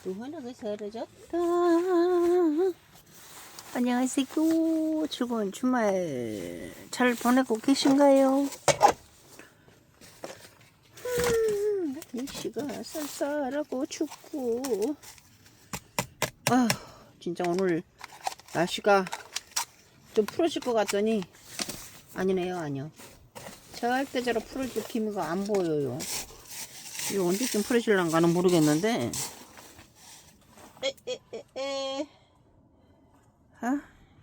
수원하게 사라졌다. 안녕하세요. 즐거운 주말 잘 보내고 계신가요? 날씨가 쌀쌀하고 춥고, 아, 진짜 오늘 날씨가 좀 풀어질 것 같더니 아니네요. 아니요. 절대적으로 풀어질 기미가 안 보여요. 이거 언제쯤 풀어질란가는 모르겠는데,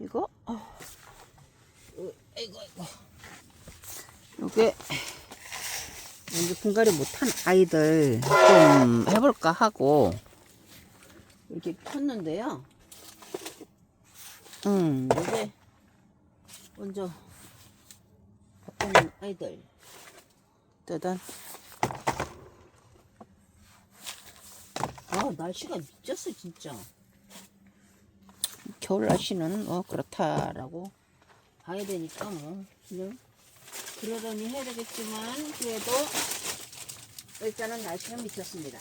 이거, 이거. 요게, 이제 분갈이 못한 아이들 좀 해볼까 하고, 이렇게 켰는데요. 요게, 먼저, 바꾸는 아이들. 짜잔. 날씨가 미쳤어, 진짜. 겨울 날씨는 그렇다라고 봐야 되니까 그냥 그러려니 해야 되겠지만 그래도 일단은 날씨가 미쳤습니다.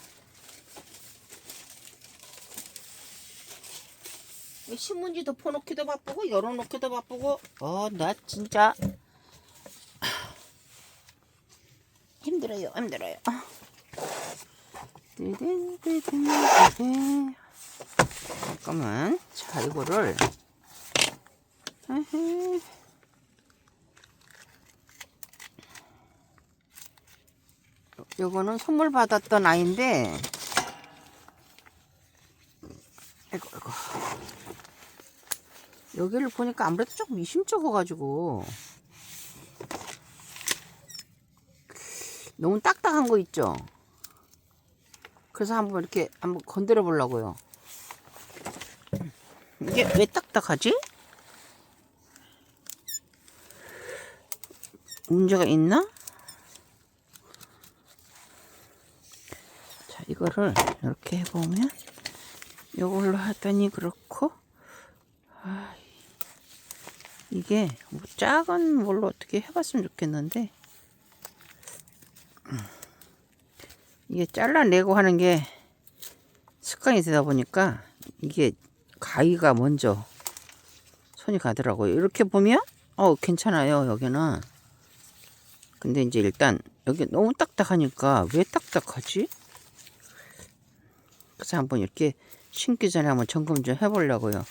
신문지 덮어놓기도 바쁘고 열어놓기도 바쁘고 나 진짜 힘들어요. 잠깐만. 자, 이거를 요거는 선물 받았던 아이인데 이거 여기를 보니까 아무래도 조금 미심쩍어가지고 너무 딱딱한 거 있죠. 그래서 한번 이렇게 한번 건드려 보려고요. 이게 왜 딱딱하지? 문제가 있나? 자, 이거를 이렇게 해보면 이걸로 하더니 그렇고, 이게 뭐 작은 걸로 어떻게 해봤으면 좋겠는데, 이게 잘라내고 하는 게 습관이 되다 보니까 이게 가위가 먼저 손이 가더라고요. 이렇게 보면 괜찮아요. 여기는. 근데 이제 일단 여기 너무 딱딱하니까 왜 딱딱하지? 그래서 한번 이렇게 신기 전에 한번 점검 좀 해보려고요.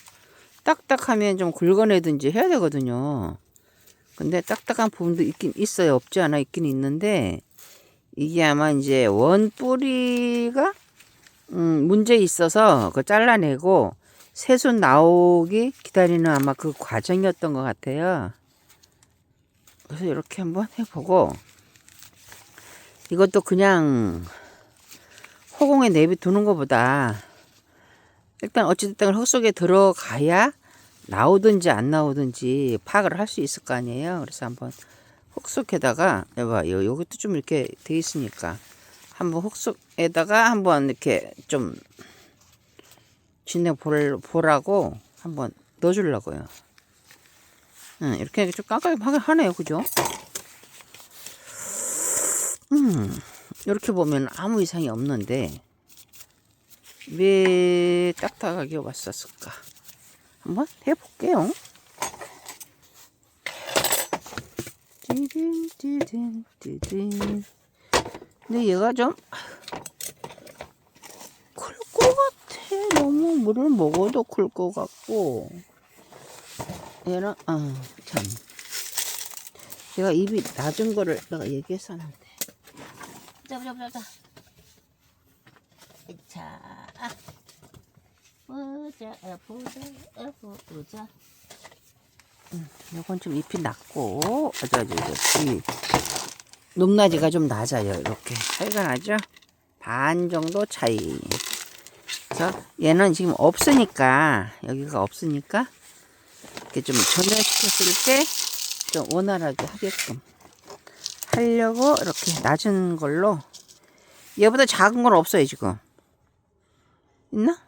딱딱하면 좀 긁어내든지 해야 되거든요. 근데 딱딱한 부분도 있긴 있어요. 없지 않아 있긴 있는데, 이게 아마 이제 원 뿌리가 문제 있어서 그거 잘라내고 새순 나오기 기다리는 아마 그 과정이었던 것 같아요. 그래서 이렇게 한번 해보고, 이것도 그냥 허공에 내비두는 것보다 일단 어찌됐든 흙 속에 들어가야 나오든지 안 나오든지 파악을 할 수 있을 거 아니에요. 그래서 한번 흙 속에다가 여기도 좀 이렇게 돼 있으니까 한번 흙 속에다가 한번 이렇게 좀 진내 보라고 한번 넣어주려고요. 이렇게 좀 깜깜하게 하네요. 그죠? 이렇게 보면 아무 이상이 없는데 왜 딱딱하게 왔었을까? 한번 해볼게요. 근데 얘가 좀 클 것 같아. 너무 물을 먹어도 클 것 같고, 얘는 참 제가 입이 낮은 거를 내가 얘기했었는데. 보자. 자, 보자. 요건 좀 잎이 낮고, 이 높낮이가 좀 낮아요. 이렇게 차이가 나죠? 반 정도 차이. 그래서 얘는 지금 없으니까, 여기가 없으니까 이렇게 좀 전열시켰을 때 좀 원활하게 하게끔 하려고 이렇게 낮은 걸로. 얘보다 작은 건 없어요. 지금 있나?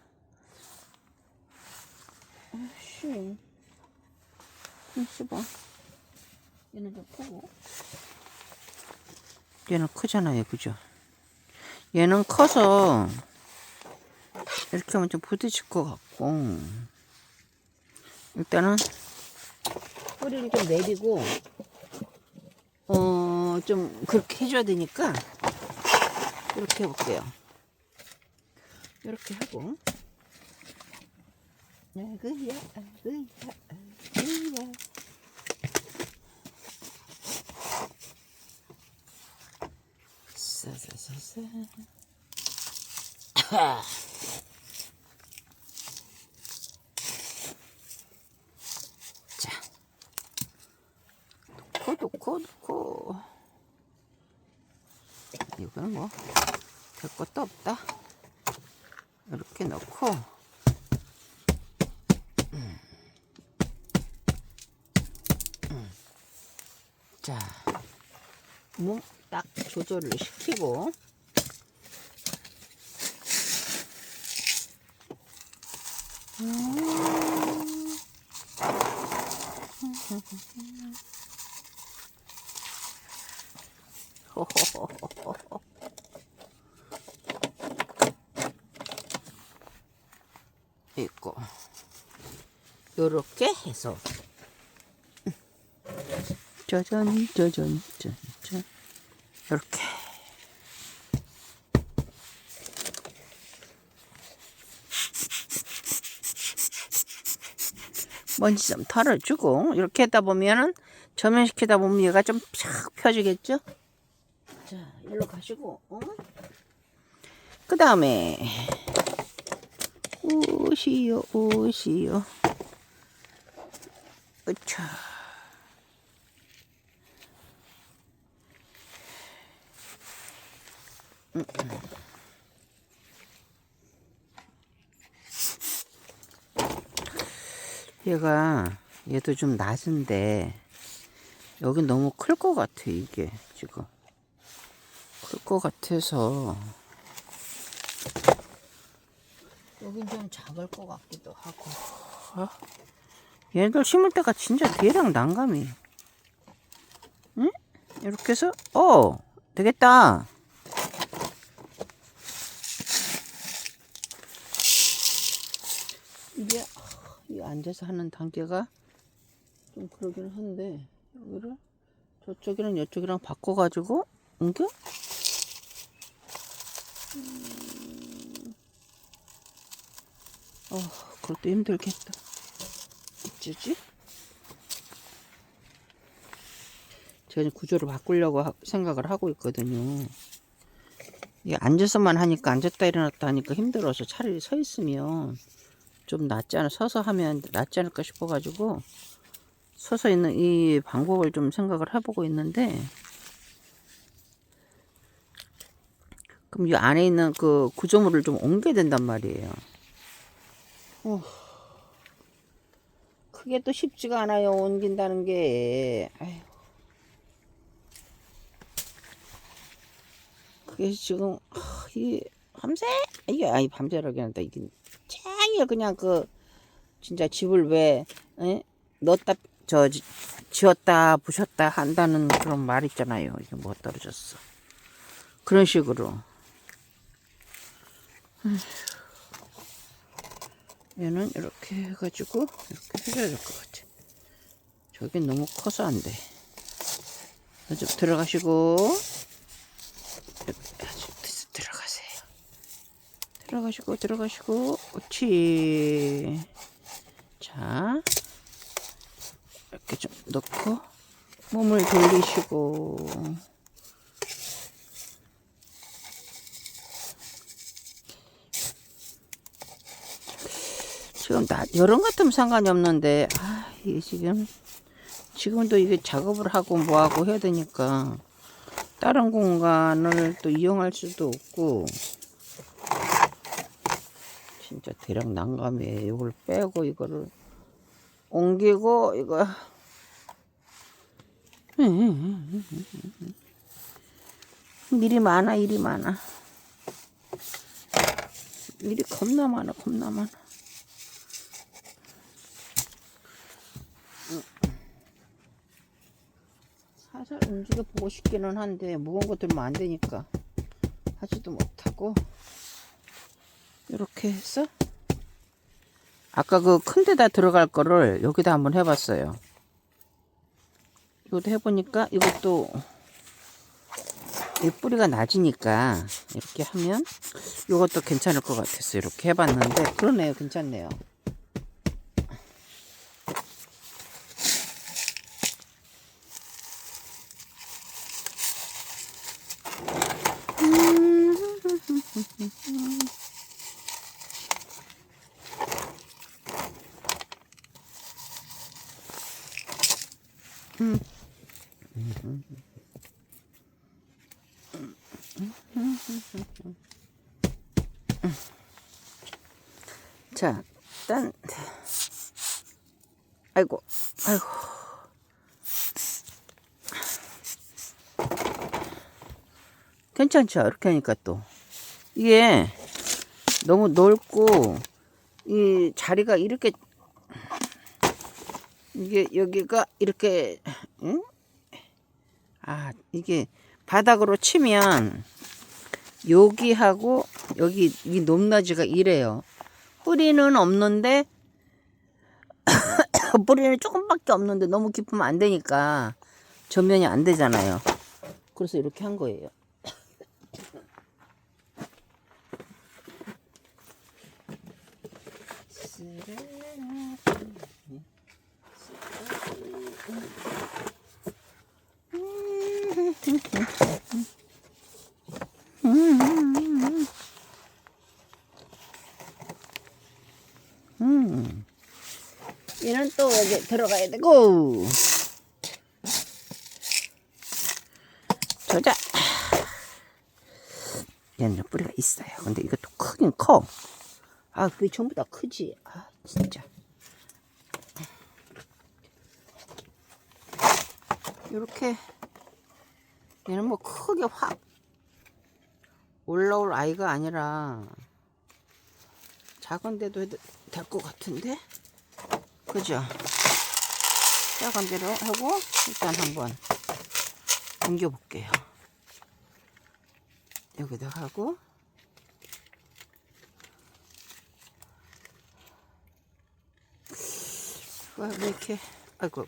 봐. 얘는 좀 크고, 얘는 크잖아요. 그죠? 얘는 커서 이렇게 하면 좀 부딪힐 것 같고, 일단은 뿌리를 좀 내리고 좀 그렇게 해줘야 되니까 이렇게 해볼게요. 이렇게 하고 아그야 아그야 아그야 싸싸싸싸 자 놓고 이거는 뭐 될 것도 없다. 이렇게 넣고 자, 뭐 딱 조절을 시키고 있고 요렇게 해서 짜잔 이렇게 먼지 좀 털어주고 이렇게 하다 보면은 저면시키다 보면 얘가 좀 쫙 펴지겠죠? 자, 일로 가시고 그 다음에 오시오 으차 얘도 좀 낮은데 여긴 너무 클 것 같아. 이게 지금 클 것 같아서 여긴 좀 작을 것 같기도 하고. 얘네들 심을 때가 진짜 대량 난감해. 응? 이렇게 해서 되겠다. 이게 앉아서 하는 단계가 좀 그러긴 한데 여기를 저쪽이랑 이쪽이랑 바꿔가지고 옮겨? 그것도 힘들겠다. 어쩌지? 제가 구조를 바꾸려고 생각을 하고 있거든요. 이게 앉아서만 하니까 앉았다 일어났다 하니까 힘들어서 차라리 서 있으면 좀 낫지 않아, 서서 하면 낫지 않을까 싶어가지고 서서 있는 이 방법을 좀 생각을 해보고 있는데, 그럼 이 안에 있는 그 구조물을 좀 옮겨야 된단 말이에요. 그게 또 쉽지가 않아요, 옮긴다는 게. 아휴. 그게 지금 이 밤새 이게 밤새라고 한다. 이게 짱이야. 그냥 진짜 집을 왜 넣었다 지었다 부셨다 한다는 그런 말 있잖아요. 이게 뭐 떨어졌어. 그런 식으로. 얘는 이렇게 해가지고 이렇게 해줘야 될 것 같아. 저긴 너무 커서 안 돼. 좀 들어가시고 들어가시고 옳지. 자, 이렇게 좀 넣고 몸을 돌리시고 지금 여름 같으면 상관이 없는데 이게 지금도 이게 작업을 하고 뭐하고 해야 되니까 다른 공간을 또 이용할 수도 없고 진짜 대략 난감해. 이걸 빼고 이거를 옮기고 이거 일이 많아. 일이 겁나 많아. 살살 움직여 보고 싶기는 한데 무거운 거 들면 안 되니까 하지도 못하고 이렇게 해서 아까 그 큰 데다 들어갈 거를 여기다 한번 해봤어요. 이것도 해보니까 이것도 이 뿌리가 낮으니까 이렇게 하면 이것도 괜찮을 것 같았어요. 이렇게 해봤는데 그러네요. 괜찮네요. 자, 일단 아이고. 괜찮죠? 이렇게 하니까 또 이게 너무 넓고 이 자리가 이렇게 이게 여기가 이렇게 응? 아 이게 바닥으로 치면 여기하고 여기 이 높낮이가 이래요. 뿌리는 없는데 뿌리는 조금밖에 없는데 너무 깊으면 안 되니까 전면이 안 되잖아요. 그래서 이렇게 한 거예요. 얘는 또 여기 들어가야 되고 저자 얘는 뿌리가 있어요. 근데 이것도 크긴 커. 아 그게 전부 다 크지. 아 진짜 이렇게 얘는 뭐 크게 확 올라올 아이가 아니라 작은데도 해도 될 것 같은데 그죠? 작은 대로 하고 일단 한번 옮겨 볼게요. 여기다 하고 왜 이렇게 아이고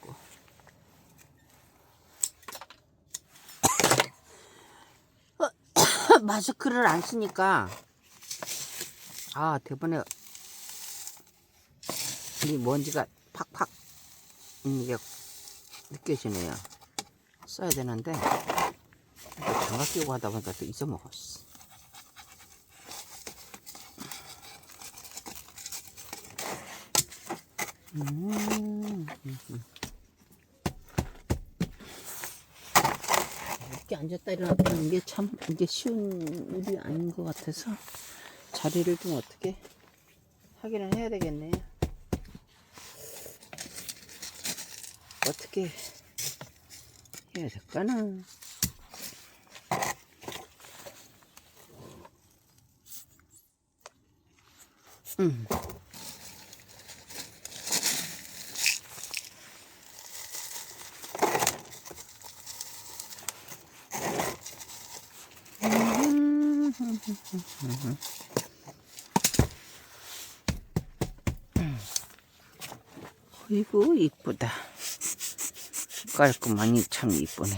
마스크를 안 쓰니까 아 대번에 이 먼지가 팍팍 이게 느껴지네요. 써야 되는데 장갑 끼고 하다 보니까 또 잊어먹었어. 이렇게 앉았다 일어났다는 게 참 이게 쉬운 일이 아닌 것 같아서 자리를 좀 어떻게 하기는 해야 되겠네요. 어떻게 해야 될까나. 어이구 이쁘다. 깔끔하니 참 이쁘네.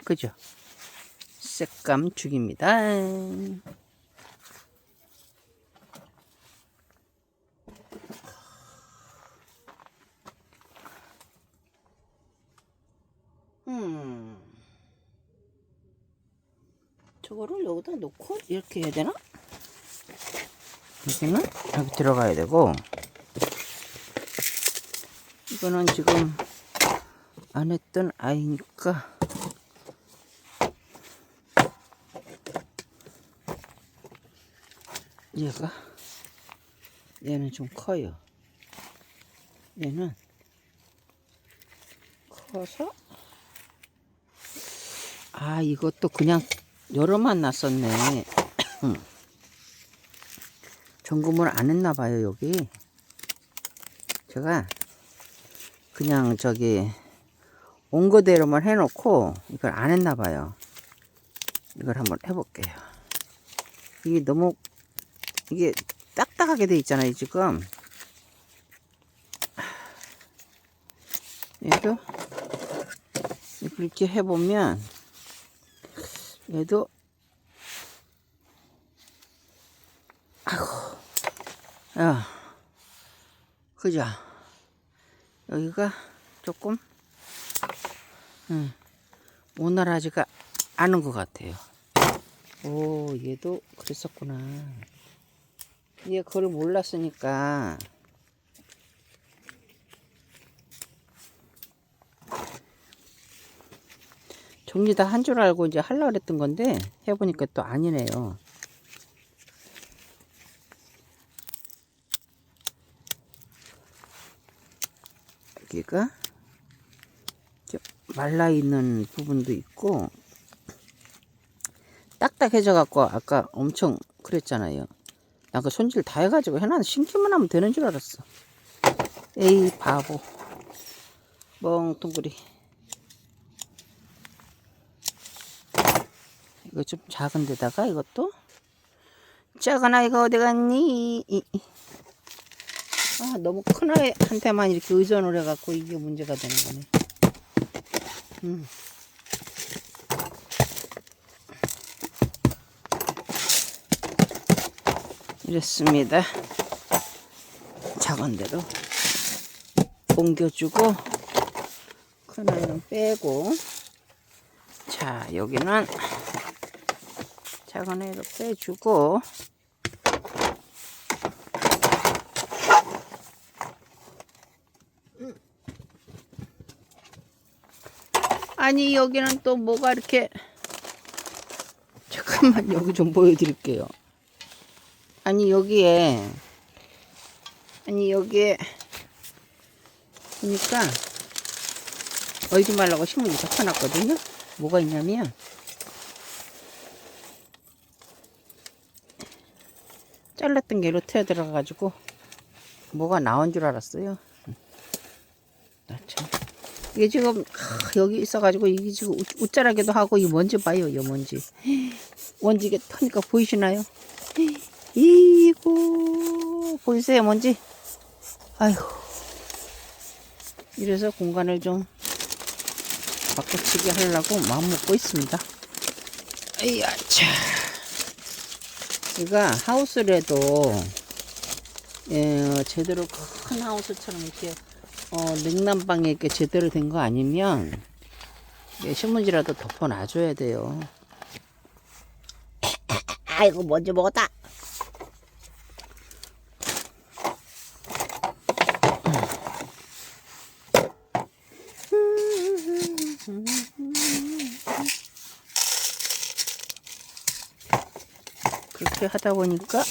그죠? 색감 죽입니다. 저거를 여기다 놓고 이렇게 해야 되나? 여기는 여기 들어가야 되고 이거는 지금 안 했던 아이니까 얘는 좀 커요. 얘는 커서 아 이것도 그냥 여러만 놨었네. 점검을 안 했나 봐요. 여기 제가 그냥 저기 온 그대로만 해놓고 이걸 안 했나 봐요. 이걸 한번 해볼게요. 이게 너무 이게 딱딱하게 돼 있잖아요 지금. 얘도 이렇게 해보면 얘도 아이고 야 그죠? 여기가 조금 원활하지가 않은 것 같아요. 오, 얘도 그랬었구나. 얘 그걸 몰랐으니까 정리 다 한 줄 알고 이제 하려고 그랬던 건데 해보니까 또 아니네요. 여기가 말라있는 부분도 있고 딱딱해져 갖고 아까 엄청 그랬잖아요. 아까 손질 다 해가지고 해놨는데 신기만 하면 되는 줄 알았어. 에이 바보 멍뚱구리. 이거 좀 작은 데다가 이것도 작은 아이가 어디 갔니? 아 너무 큰 아이한테만 이렇게 의존을 해갖고 이게 문제가 되는 거네. 이랬습니다. 작은 데로 옮겨주고 큰 아이는 빼고, 자 여기는 작은 애로 빼주고 아니 여기는 또 뭐가 이렇게 잠깐만 여기 좀 보여드릴게요. 아니 여기에 보니까 얼지 말라고 신문이 적혀놨거든요. 뭐가 있냐면 잘랐던 게 이로 튀어 들어가가지고 뭐가 나온 줄 알았어요. 나 참. 이게 지금 여기 있어가지고 이게 지금 웃자라기도 하고 이 먼지 봐요. 이 먼지. 먼지게 터니까 보이시나요? 이고 보이세요 먼지? 아이고. 이래서 공간을 좀 바꿔치기 하려고 마음 먹고 있습니다. 이야 차. 이가 하우스래도 제대로 큰 하우스처럼 이렇게 냉난방에 이렇게 제대로 된 거 아니면 신문지라도 덮어 놔줘야 돼요. 아이고 먼저 먹었다. 그렇게 하다 보니까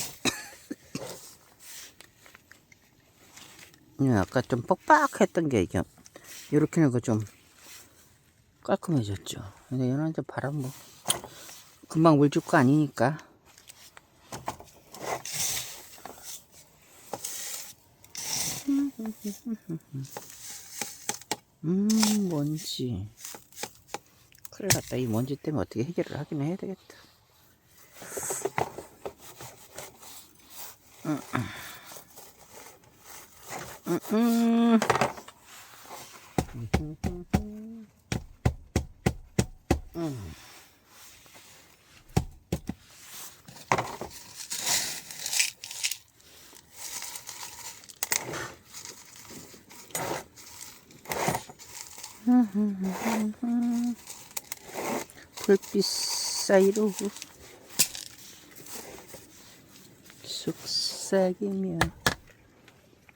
아까 좀 뻑뻑했던 게 이게 이렇게 하니까 좀 깔끔해졌죠. 근데 얘는 이제 바람 뭐 금방 물 줄 거 아니니까. 먼지. 큰일 났다. 이 먼지 때문에 어떻게 해결을 하긴 해야 되겠다. 불빛 사이로 속삭이며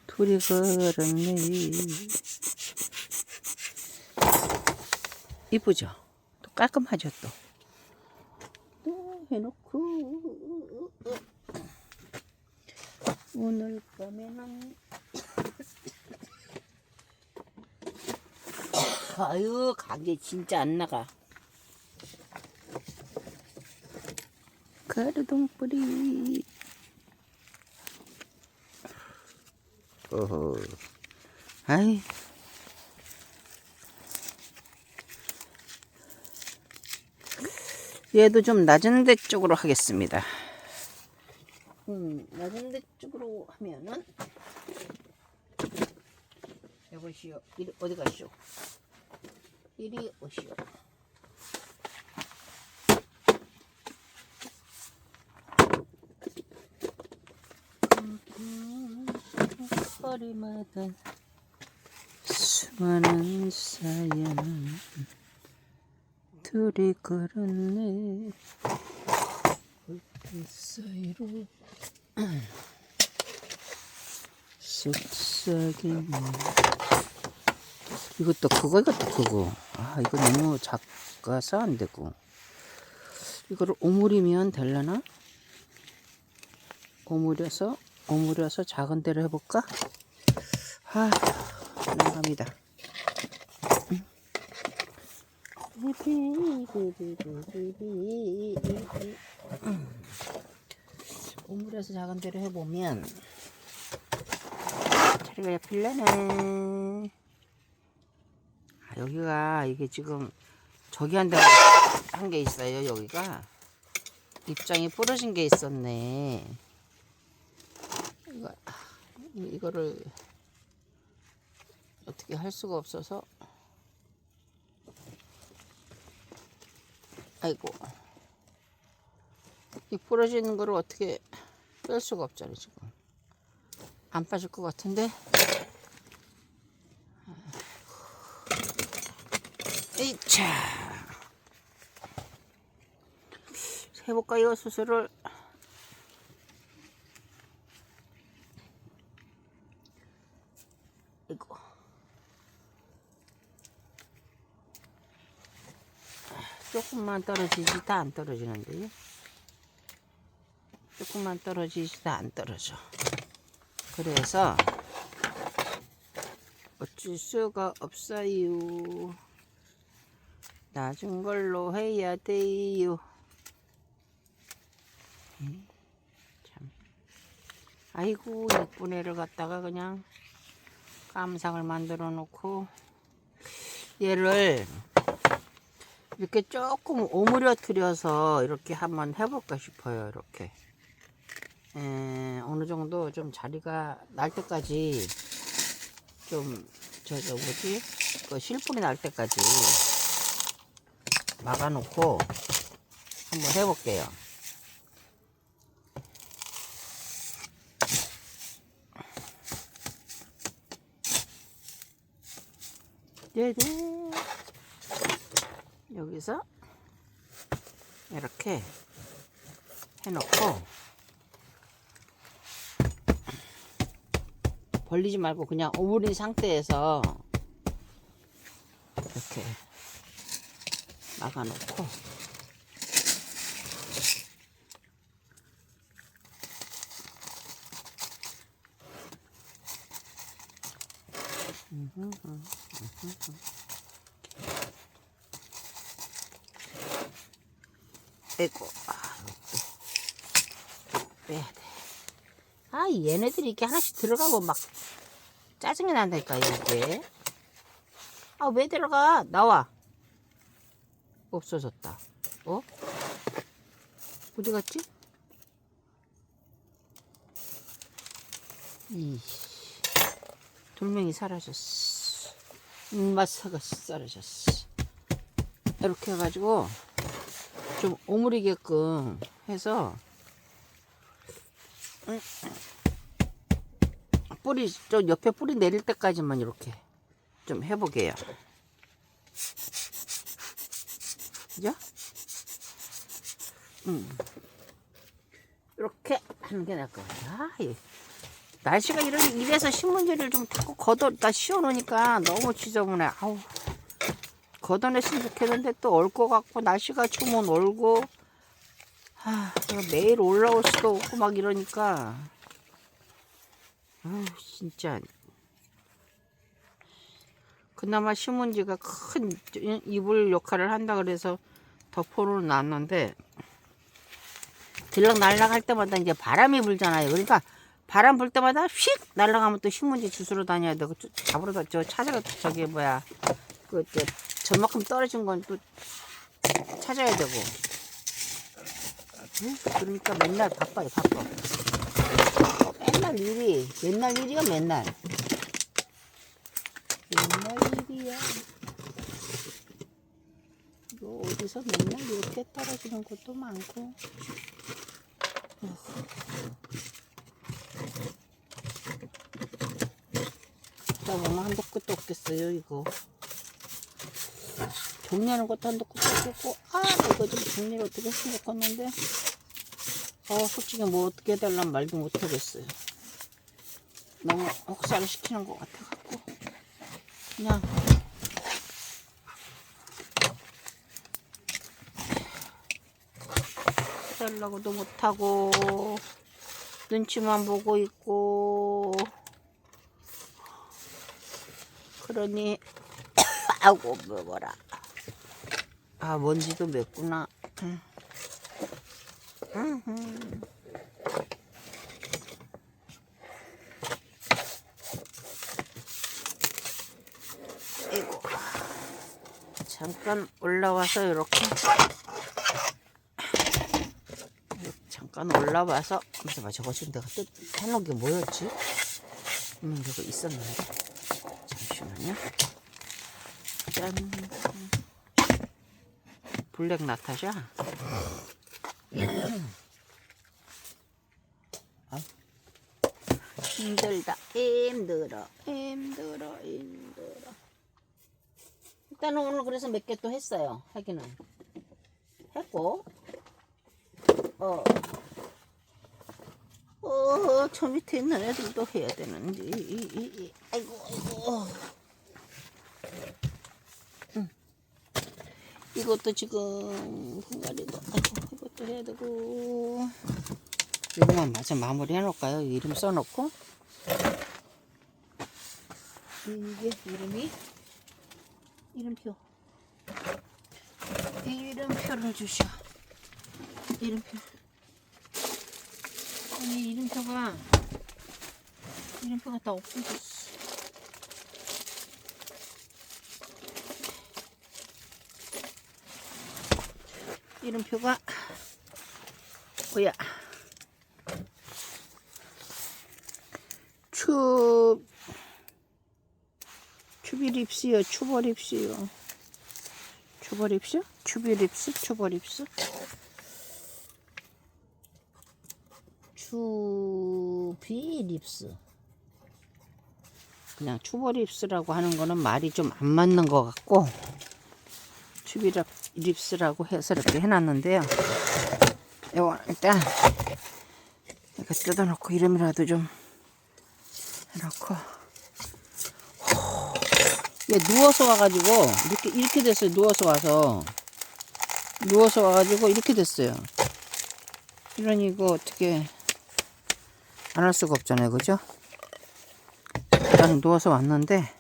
둘이 걸었네. 이쁘죠? 또 깔끔하죠? 또 해놓고 오늘 밤에는 아유 가게 진짜 안 나가. 가루동뿌리. 어허. 아이. 얘도 좀 낮은 데 쪽으로 하겠습니다. 낮은 데 쪽으로 하면은 여보시오. 이리 어디 가시오? 이리 오시오. 거리마다 수많은 사연 둘이 걸었네. 불빛 사이로 속삭이네. 이것도 그거, 이것도 그거. 아, 이거 너무 작아서 안 되고. 이거를 오므리면 되려나? 오므려서 작은 데로 해볼까? 아, 난감이다. 오므려서 작은 데로 해보면 자리가 잡히려네. 아, 여기가 이게 지금 저기 한 게 있어요. 여기가 입장이 부러진 게 있었네. 이거를 어떻게 할 수가 없어서. 아이고, 이 부러지는 거를 어떻게 뺄 수가 없잖아요. 지금 안 빠질 것 같은데. 이차 해볼까요? 수술을. 이거 조금만 떨어지지 다 안 떨어지는데요. 조금만 떨어지지 다 안 떨어져. 그래서 어쩔 수가 없어요. 낮은 걸로 해야 돼요. 참. 아이고, 예쁜 애를 갖다가 그냥 깜상을 만들어 놓고 얘를 이렇게 조금 오므려뜨려서 이렇게 한번 해볼까 싶어요. 이렇게 어느 정도 좀 자리가 날 때까지 좀 뭐지, 그 실풀이 날 때까지 막아놓고 한번 해볼게요. 여기서 이렇게 해놓고 벌리지 말고 그냥 오므린 상태에서 이렇게 막아놓고 아이고, 빼야 돼. 아, 얘네들이 이렇게 하나씩 들어가고 막 짜증이 난다니까, 이게. 아, 왜 들어가? 나와. 없어졌다. 어디 갔지? 돌멩이 사라졌어. 마사가 사라졌어. 이렇게 해가지고 좀 오므리게끔 해서 뿌리, 저 옆에 뿌리 내릴 때까지만 이렇게 좀 해보게요. 그죠? 이렇게 하는 게 나을 것 같아. 날씨가 이러니 입에서 신문지를 좀 자꾸 걷어다 씌워놓으니까 너무 지저분해. 아우, 걷어냈으면 좋겠는데 또 얼 것 같고, 날씨가 추우면 얼고, 매일 올라올 수도 없고 막 이러니까, 아우, 진짜. 그나마 신문지가 큰 이불 역할을 한다 그래서 덮어놓은 놨는데, 들락날락 할 때마다 이제 바람이 불잖아요. 그러니까 바람 불 때마다 휙 날아가면 또 신문지 주스러 다녀야 되고, 잡으러 찾아가, 저기 뭐야, 저만큼 떨어진 건 또 찾아야 되고. 응? 그러니까 맨날 바빠요, 바빠. 맨날 일이야, 맨날 일이야. 이거 어디서 맨날 이렇게 떨어지는 것도 많고. 나 보면 한도 끝도 없겠어요, 이거. 정리하는 것도 한도 끝도 없겠고, 이거 좀 정리를 어떻게 했으면 좋겠는데, 솔직히 뭐 어떻게 해달라면 말도 못하겠어요. 너무 혹사를 시키는 것 같아갖고, 그냥, 해달라고도 못하고, 눈치만 보고 있고, 그러니, 아고, 뭐라. 먼지도 맵구나. 아이고. 잠깐 올라와서 이렇게 잠깐 올라와서 저거 지금 내가 또 해놓은 게 뭐였지? 저거 있었는데 잠시만요. 짠. 블랙 나타샤. 힘들어. 일단은 오늘 그래서 몇 개 또 했어요. 하기는 했고, 저 밑에 있는 애들도 해야 되는지. 아이고. 이것도 지금 분갈이고, 이것도 해야 되고. 이거만 마저 마무리 해놓을까요? 이름 써놓고. 이게 이름표를 주셔. 이름표. 아니, 이름표가 다 없어졌어. 이름표가 뭐야? 추비립스요. 추버립스요. 추버립스? 추비립스? 추버립스? 추비립스. 그냥 추버립스라고 하는 거는 말이 좀 안 맞는 것 같고, 추비립스라고 해서 이렇게 해놨는데요. 이거 일단 이렇게 뜯어놓고 이름이라도 좀 해놓고. 얘 누워서 와가지고 이렇게 됐어요. 누워서 와가지고 이렇게 됐어요. 이러니 이거 어떻게 안 할 수가 없잖아요, 그죠? 일단 누워서 왔는데,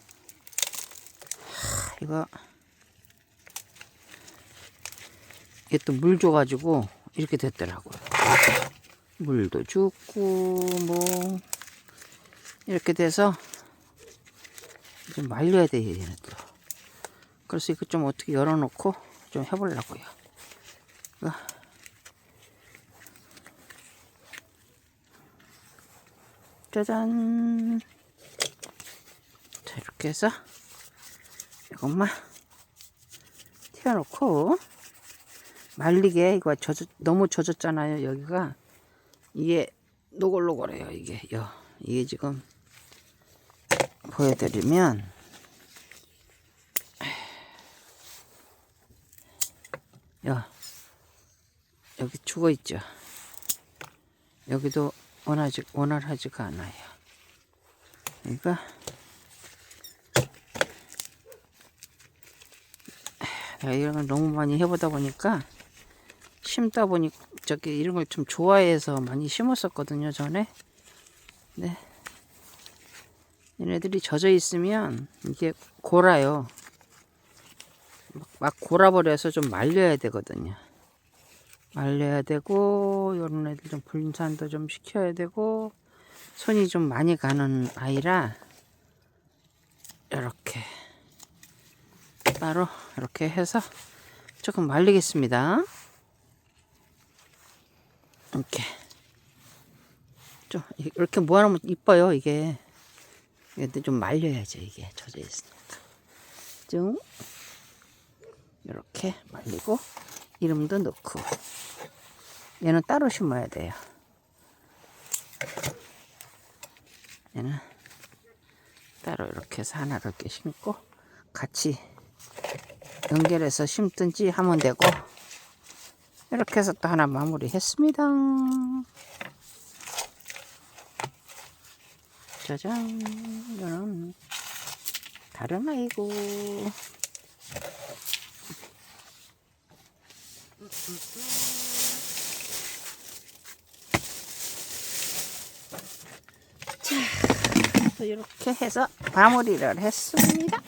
이거 얘 또 물 줘가지고 이렇게 됐더라고요. 물도 줍고 뭐 이렇게 돼서 좀 말려야 돼, 얘는 또. 그래서 이거 좀 어떻게 열어놓고 좀 해보려고요. 짜잔. 자, 이렇게 해서 이것만 튀어놓고 말리게. 이거 너무 젖었잖아요. 여기가 이게 노골노골해요. 이게 지금 보여드리면, 여기 죽어 있죠. 여기도 원활하지가 않아요. 그러니까 내가 이런 걸 너무 많이 해보다 보니까, 심다 보니 이런 걸 좀 좋아해서 많이 심었었거든요, 전에. 네. 얘네들이 젖어 있으면 이게 골아요. 막 골아버려서 좀 말려야 되거든요. 말려야 되고, 이런 애들 좀 분산도 좀 시켜야 되고, 손이 좀 많이 가는 아이라, 이렇게 따로 이렇게 해서 조금 말리겠습니다. 이렇게 좀 이렇게 모아놓으면 이뻐요. 이게 근데 좀 말려야죠. 이게 젖어 있으니까 좀 이렇게 말리고 이름도 넣고 얘는 따로 심어야 돼요. 얘는 따로 이렇게 해서 하나를 이렇게 심고 같이 연결해서 심든지 하면 되고 이렇게 해서 또 하나 마무리 했습니다. 짜잔. 이거는 다른 아이고. 자, 이렇게 해서 마무리를 했습니다.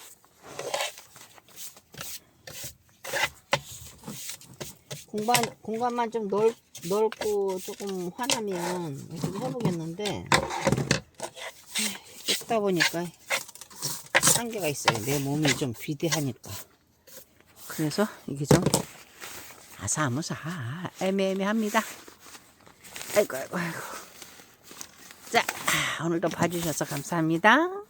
공간만 좀 넓고 조금 환하면 좀 해보겠는데 뜯다 보니까 한계가 있어요. 내 몸이 좀 비대하니까. 그래서 이게 좀 아사무사 애매합니다. 아이고. 자, 오늘도 봐주셔서 감사합니다.